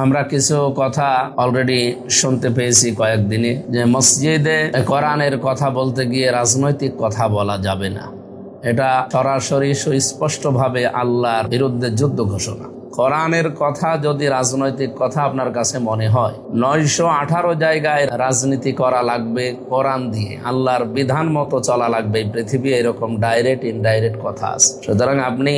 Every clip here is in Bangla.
আমরা কিছু কথা অলরেডি শুনতে পেয়েছি কয়েকদিনে যে মসজিদে কোরআনের কথা বলতে গিয়ে রাজনৈতিক কথা বলা যাবে না। এটা সরাসরি সুস্পষ্টভাবে আল্লাহর বিরুদ্ধে যুদ্ধ ঘোষণা। কোরআনের কথা যদি রাজনৈতিক কথা আপনার কাছে মনে হয়, 918 জায়গায় রাজনীতি করা লাগবে কোরআন দিয়ে, আল্লাহর বিধান মতো চলা লাগবে। পৃথিবী এরকম ডাইরেক্ট ইনডাইরেক্ট কথা আছে। সুতরাং আপনি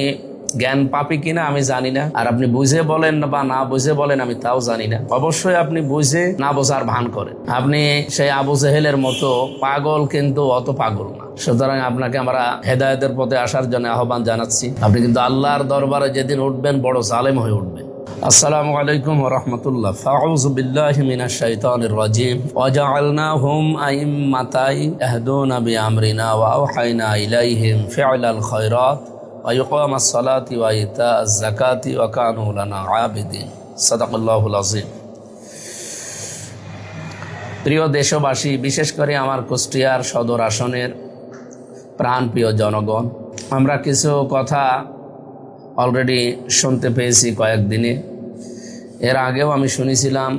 জ্ঞান পাপি কিনা আমি জানি না, আর আপনি বুঝে বলেন বা না বুঝে বলেন আমি তাও জানি না। অবশ্যই আপনি বুঝে না বোঝার ভান করেন। আপনি সেই আবু জেহেলের মতো পাগল, কিন্তু অত পাগল না। সুতরাং আপনাকে আমরা হেদায়েতের পথে আসার জন্য আহ্বান জানাচ্ছি। আপনি কিন্তু আল্লাহর দরবারে যেদিন উঠবেন বড় জালেম হয়ে উঠবেন। আসসালামু আলাইকুম ওয়া রাহমাতুল্লাহ। ফাউযু বিল্লাহি মিনাশ শাইতানির রাজিম। ওয়া জাআলনাহুম আইম্মাতান ইয়াহদুনা বিআমরিনা ওয়া আওহাইনা ইলাইহিম ফি'লাল খায়রাত ওয়া ইকামাস সালাতি ওয়া ইতাআজ যাকাতি ওয়া কানু লানা আবিদিন। সাদাকাল্লাহুল আযীম। প্রিয় দেশবাসী, বিশেষ করে আমার কুষ্টিয়ার সদর আসনের প্রাণপ্রিয় জনগণ, আমরা কিছু কথা অলরেডি শুনতে পেয়েছি কয়েকদিনে। এর আগেও আমি শুনেছিলাম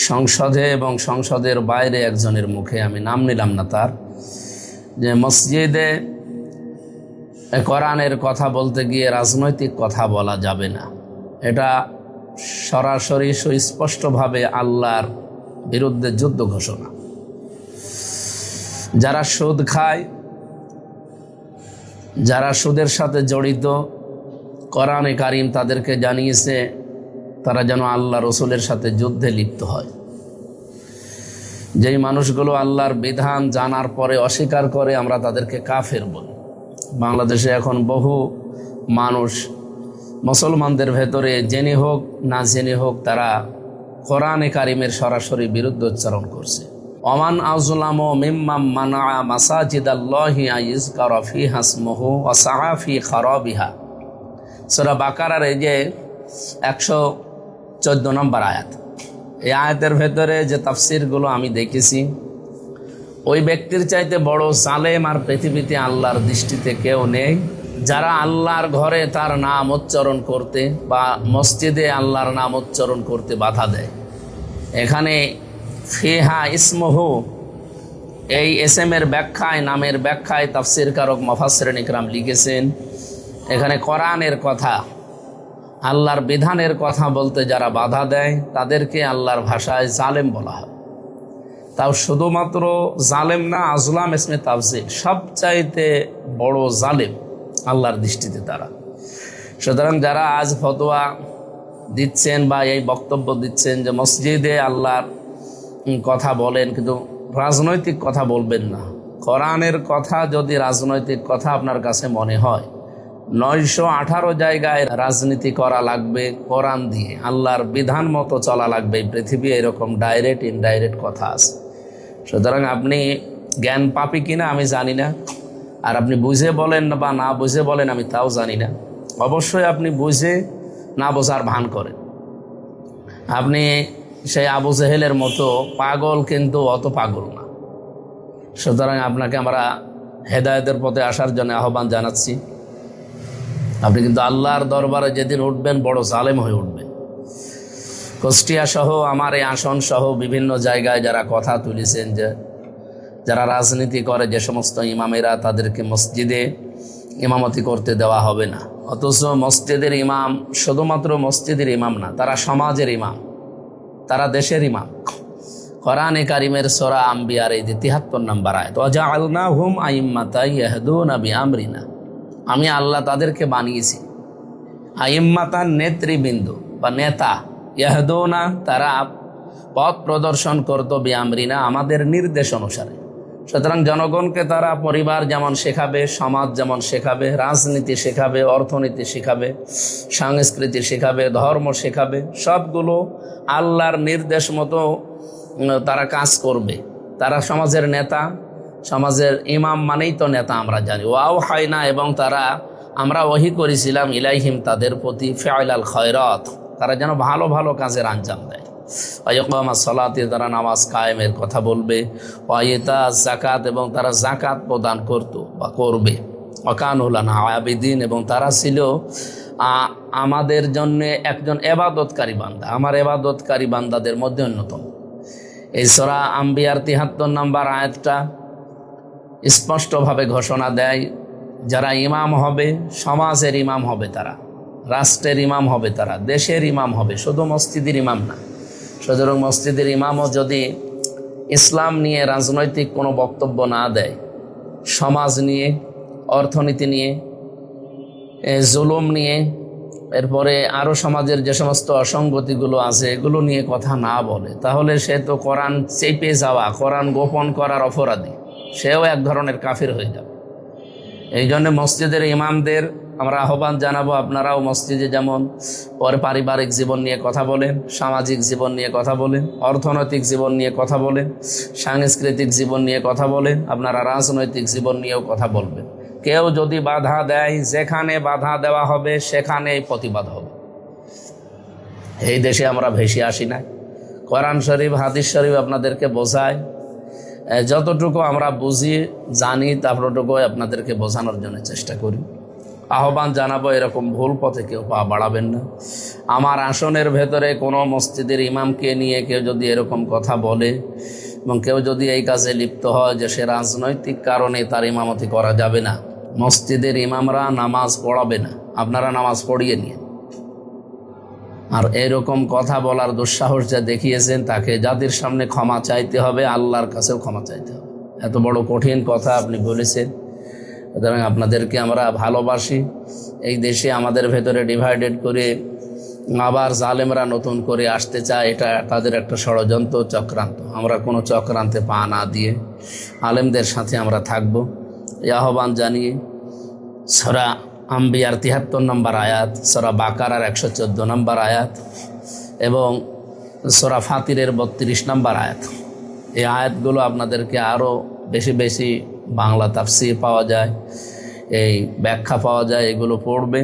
সংসদে এবং সংসদের বাইরে একজনের মুখে, আমি নাম নিলাম না তার, যে মসজিদে কোরআনের কথা বলতে গিয়ে রাজনৈতিক কথা বলা যাবে না। এটা সরাসরি সুস্পষ্টভাবে আল্লাহর বিরুদ্ধে যুদ্ধ ঘোষণা। যারা সুদ খায়, যারা সুদের সাথে জড়িত, কোরআনে কারিম তাদেরকে জানিয়েছে তারা যেন আল্লাহ রসুলের সাথে যুদ্ধে লিপ্ত হয়। যেই মানুষগুলো আল্লাহর বিধান জানার পরে অস্বীকার করে, আমরা তাদেরকে কাফের বলি। বাংলাদেশে এখন বহু মানুষ মুসলমানদের ভেতরে জেনে হোক না জেনে হোক তারা কোরআনে কারিমের সরাসরি বিরুদ্ধে উচ্চারণ করছে। ওমান আযলামু মিম্মান মানা মাসাজিদাল্লাহি আইয়ুযকারা ফিহা ইসমুহু ওয়া সাআ ফি খারাবিহা। সূরা বাকারার এই যে 114 নম্বর আয়াত, এই আয়াতের ভেতরে যে তাফসিরগুলো আমি দেখেছি, ওই ব্যক্তির চাইতে বড় জালেম আর পৃথিবীতে আল্লাহর দৃষ্টিতে কেউ নেই, যারা আল্লাহর ঘরে তার নাম উচ্চারণ করতে বা মসজিদে আল্লাহর নাম উচ্চারণ করতে বাধা দেয়। এখানে ফিহা ইসমুহু, এই এসএমের ব্যাখ্যায়, নামের ব্যাখ্যায় তাফসীরকারক মুফাসসিরিন ইকরাম লিখেছেন, এখানে কোরআনের কথা, আল্লাহর বিধানের কথা বলতে যারা বাধা দেয় তাদেরকে আল্লাহর ভাষায় জালেম বলা হয়। তাও শুধুমাত্র জালেম না, আজলাম ইসমে তাফসীর, সবচাইতে বড় জালেম আল্লাহর দৃষ্টিতে তারা। সুতরাং যারা আজ ফতোয়া দিচ্ছেন বা এই বক্তব্য দিচ্ছেন যে মসজিদে আল্লাহর কথা বলেন কিন্তু রাজনৈতিক কথা বলবেন না, কোরআনের কথা যদি রাজনৈতিক কথা আপনার কাছে মনে হয়, 918 জায়গায় রাজনীতি করা লাগবে কোরআন দিয়ে, আল্লাহর বিধান মতো চলা লাগবে। পৃথিবী এরকম ডাইরেক্ট ইনডাইরেক্ট কথা আছে। সুতরাং আপনি জ্ঞান পাপি কিনা আমি জানি না, আর আপনি বুঝে বলেন বা না বুঝে বলেন আমি তাও জানি না। অবশ্যই আপনি বুঝে না বোঝার ভান করেন। আপনি সেই আবু জেহেলের মতো পাগল, কিন্তু অত পাগল না। সুতরাং আপনাকে আমরা হেদায়েতের পথে আসার জন্য আহ্বান জানাচ্ছি। আপনি কিন্তু আল্লাহর দরবারে যেদিন উঠবেন বড় জালেম হয়ে উঠবেন। কুষ্টিয়া সহ আমার এই আসন সহ বিভিন্ন জায়গায় যারা কথা তুলেছেন যে যারা রাজনীতি করে, যে সমস্ত ইমামেরা, তাদেরকে মসজিদে ইমামতি করতে দেওয়া হবে না। অথচ মসজিদের ইমাম শুধুমাত্র মসজিদের ইমাম না, তারা সমাজের ইমাম, তারা দেশের ইমাম। কোরআনে কারিমের সূরা আম্বিয়ার এই 73 নম্বর আয়াত, ওয়া জাআলনাহুম আইম্মাতান ইয়াহদুনা বিআমরিনা, আমি আল্লাহ তাদেরকে বানিয়েছি আইম্মাতান, নেতৃবৃন্দ বা নেতা, ইয়াহদুনা, তারা পথ প্রদর্শন করত, বিআমরিনা, আমাদের নির্দেশ অনুসারে। সুতরাং জনগণকে তারা পরিবার যেমন শেখাবে, সমাজ যেমন শেখাবে, রাজনীতি শেখাবে, অর্থনীতি শেখাবে, সংস্কৃতি শেখাবে, ধর্ম শেখাবে, সবগুলো আল্লাহর নির্দেশ মতো তারা কাজ করবে। তারা সমাজের নেতা, সমাজের ইমাম মানেই তো নেতা আমরা জানি। ওয়াও হায়না, এবং তারা, আমরা ওহী করেছিলাম ইলাইহিম, তাদের প্রতি, ফি'লাল খায়রাত, তারা যেন ভালো ভালো কাজের আঞ্জাম দেয়। ওয়াইকামাস সালাতি, তারা নামাজ কায়েমের কথা বলবে। ওয়াইতাজ যাকাত, এবং তারা যাকাত প্রদান করত বা করবে। ওয়া কানু লানা আবিদিন, এবং তারা ছিল আমাদের জন্য একজন এবাদতকারী বান্দা, আমার এবাদতকারী বান্দাদের মধ্যে অন্যতম। এই সূরা আম্বিয়ার ৭৩ নম্বর আয়াতটা স্পষ্টভাবে ঘোষণা দেয়, যারা ইমাম হবে, সমাজের ইমাম হবে তারা, রাষ্ট্রের ইমাম হবে তারা, দেশের ইমাম হবে, শুধু মসজিদের ইমাম না। সুতরাং মসজিদের ইমামও যদি ইসলাম নিয়ে রাজনৈতিক কোনো বক্তব্য না দেয়, সমাজ নিয়ে, অর্থনীতি নিয়ে, জুলুম নিয়ে, এরপরে আরও সমাজের যে সমস্ত অসঙ্গতিগুলো আছে এগুলো নিয়ে কথা না বলে, তাহলে সে তো কোরআন চেপে যাওয়া, কোরআন গোপন করার অপরাধী, সেও এক ধরনের কাফির হয়ে যাবে। এই জন্য মসজিদের ইমামদের আমরা আহ্বান জানাবো, আপনারাও মসজিদে যেমন পরে পারিবারিক জীবন নিয়ে কথা বলেন, সামাজিক জীবন নিয়ে কথা বলেন, অর্থনৈতিক জীবন নিয়ে কথা বলেন, সাংস্কৃতিক জীবন নিয়ে কথা বলেন, আপনারা রাজনৈতিক জীবন নিয়েও কথা বলবেন। কেউ যদি বাধা দেয়, যেখানে বাধা দেওয়া হবে সেখানেই প্রতিবাদ হবে। এই দেশে আমরা ভেসে আসি না, কোরআন শরীফ হাদিস শরীফ আপনাদেরকে বোঝায়, যতটুকু আমরা বুঝি জানি ততটুকু আপনাদেরকে বোঝানোর জন্য চেষ্টা করি। আহ্বান জানাবো, এরকম ভুল পথে কেউ পা বাড়াবেন না। আমার আসনের ভেতরে কোনো মসজিদের ইমামকে নিয়ে কেউ যদি এরকম কথা বলে এবং কেউ যদি এই কাজে লিপ্ত হয় যে সে রাজনৈতিক কারণে তার ইমামতি করা যাবে না, মসজিদের ইমামরা নামাজ পড়াবে না, আপনারা নামাজ পড়িয়ে নিয়ে। আর এরকম কথা বলার দুঃসাহস যা দেখিয়েছেন তাকে যাদের সামনে ক্ষমা চাইতে হবে, আল্লাহর কাছেও ক্ষমা চাইতে হবে। এত বড় কঠিন কথা আপনি বলেছেন, সুতরাং আপনাদেরকে আমরা ভালোবাসি। এই দেশে আমাদের ভেতরে ডিভাইডেড করে আবার জালেমরা নতুন করে আসতে চায়, এটা তাদের একটা ষড়যন্ত্র, চক্রান্ত। আমরা কোনো চক্রান্তে পা না দিয়ে আলেমদের সাথে আমরা থাকব, এই আহ্বান জানিয়ে সূরা আম্বিয়ার ৭৩ নম্বর আয়াত, সূরা বাকারার ১১৪ নম্বর আয়াত এবং সূরা ফাতিরের ৩২ নম্বর আয়াত, এই আয়াতগুলো আপনাদেরকে আরও বেশি বেশি বাংলা তাফসির পাওয়া যায়, এই ব্যাখ্যা পাওয়া যায়, এগুলো পড়বে।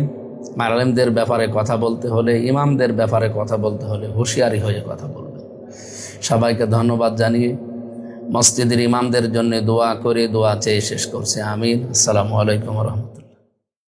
আলেমদের ব্যাপারে কথা বলতে হলে, ইমামদের ব্যাপারে কথা বলতে হলে হুঁশিয়ারি হয়ে কথা বলবে। সবাইকে ধন্যবাদ জানিয়ে মসজিদের ইমামদের জন্য দোয়া করে দোয়া চেয়ে শেষ করছে। আমিন। আসসালামু আলাইকুম ওয়া রাহমাতুল্লাহ।